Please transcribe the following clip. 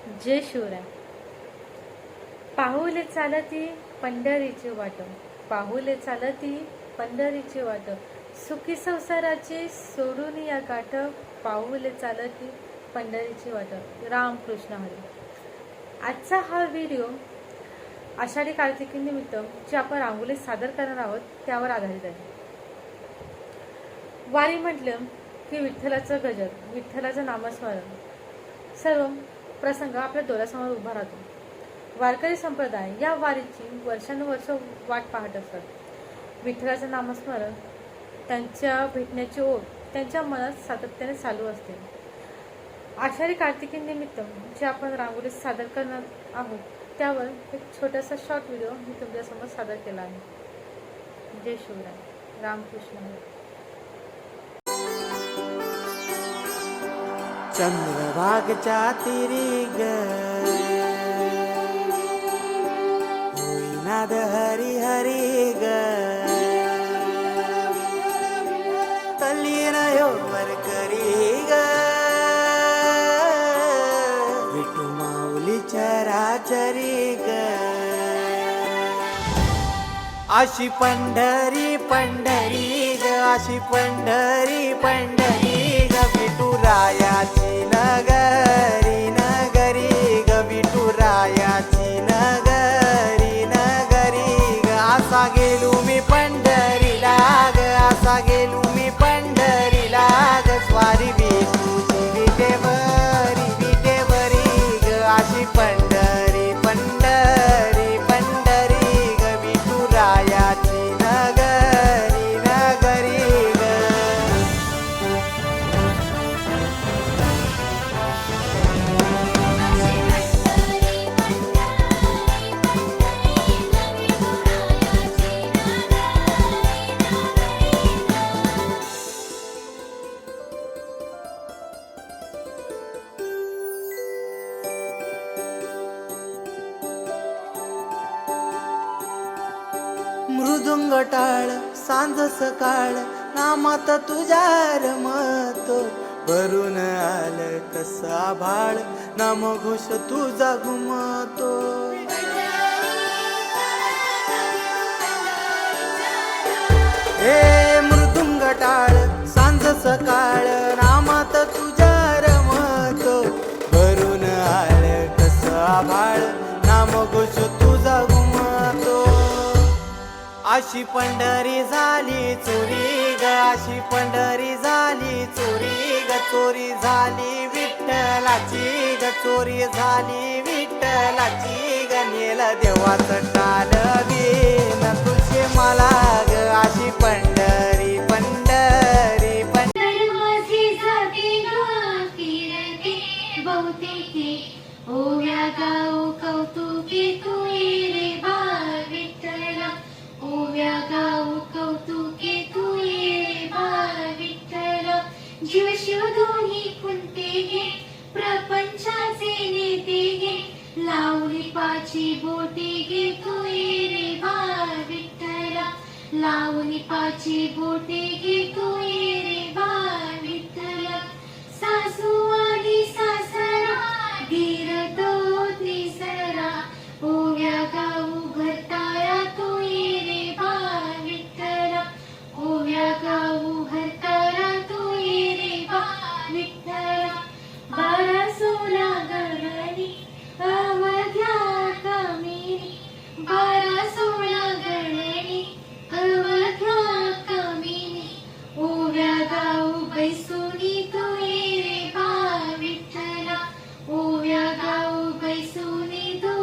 जय शिवराय. पाहुले चालती पंढरीची वाट, पाहुले चालती पंढरीची वाट, सुखी संसाराची सोडून या गाठ, पाहुले चालती पंढरीची वाट. रामकृष्ण हरी. आजचा हा व्हिडिओ आषाढी कार्तिकी निमित्त जे आपण रांगोळी सादर करणार आहोत त्यावर आधारित आहे. वारी म्हटलं की विठ्ठलाचं गजर, विठ्ठलाचं नामस्मरण, सर्व प्रसंग आपल्या डोळ्यासमोर उभा राहतो. वारकरी संप्रदाय या वारीची वर्षानुवर्ष वाट पाहत असतात. विठ्ठलाचं नामस्मरण, त्यांच्या भेटण्याची ओढ त्यांच्या मनात सातत्याने चालू असते. आषाढी कार्तिकी निमित्त जे आपण रांगोळी सादर करणार आहोत त्यावर एक छोटासा शॉर्ट व्हिडिओ मी तुमच्यासमोर सादर केला आहे. जय शिवराय. रामकृष्ण हरी. चंद्रभागच्या तिरी ग होईनाद हरी हरी ग तल्लीन यो वरकरी ग विठू माऊली चराचरी ग अशी पंढरी पंढरी ग अशी पंढरी पंढरी ग विठुरायाची नगरी नगरी ग विठुरायाची नगरी नगरी ग असा गेलो मी पंढरीला ग असा गेलो मी पंढरीला ग स्वारी विठूची विटेवरी विटेवरी ग अशी पंढरी पंढरी पंढरी ग विठुरायाची नगरी नगरी ग मृदुंग टाळ सांज सकाळ नामात तुझ्या रमत भरून आलं कसा भाळ नाम घोष तुझा घुमतो हे मृदुंग टाळ सांज सकाळ नामात तुझ्या रमत भरून आलं कसा भाळ नाम घोष तुझा घुमतो अशी पंढरी झाली चोरी ग अशी पंढरी झाली चोरी ग चोरी झाली विठ्ठलाची ग चोरी झाली विठ्ठलाची ग नेल देवाचं टाल दीन तुझे मला ग अशी पंढरी पंढरी पंढरी माझी जाती ग किरते बहुतेके ओव्या गाऊ कौतुके तू रे बा विठ्ठला ओव्या गाऊ कौतुके तू रे बा विठ्ठला जीव शिव दोन्ही कुंते गे प्रपंचाचे नेते गे लावली पाची बोटे गे तू रे बा विठ्ठला लावली पाची बोटे गे तू रे बा विठ्ठला सासू आणि सासरा धीर तो तिसरा ओव्या गाऊ घरताळा तू रे बा विठ्ठला ओव्या गाऊ घरताळा तू रे बा विठ्ठला 12-16 गणनी अवघ्या कमिनी 12-16 गणनी अवघ्या कमिनी ओव्या गाऊ बैसुनी तू रे बा विठ्ठला ओव्या गाऊ बैसुनी तू